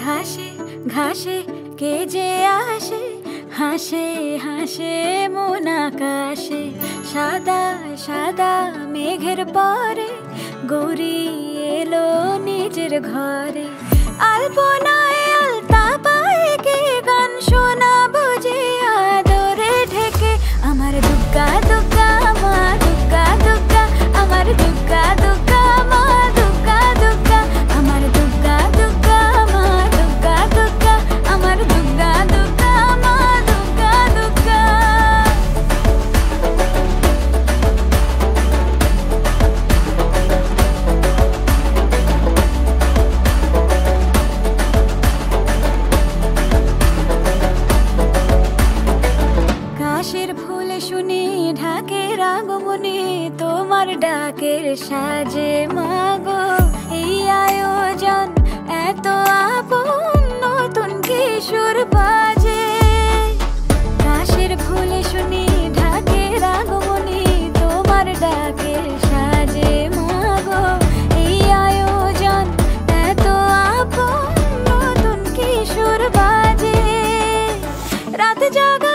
ঘাসে ঘাসে কে যে আসে, হাসে হাসে মন আকাশে। সাদা সাদা মেঘের পরে গৌরী এলো নিজের ঘরে। আলপনায় আলতা পায়ে কে গান শোনাবো যে আদরে ঢেকে। আমার দুগ্গা দুগ্গা মা দুগ্গা দুগ্গা, আমার দুগ্গা দুগ্গা মা দুগ্গা দুগ্গা, আমার দুগ্গা দুগ্গা মা দুগ্গা দুগ্গা, আমার দুগ্গা দুগ্গা মা দুগ্গা দুগ্গা। কাশের ফুল শুনি ঢাকের আগমনে, তোমার ডাকের সাজে মাগো এই আয়োজন এত আপন, নতুন কিশোর বাজে। কাশের ফুল শুনি ঢাকের আগমনে, তোমার ডাকের সাজে মাগো এই আয়োজন এত আপন, নতুন কিশোর বাজে। রাত জাগা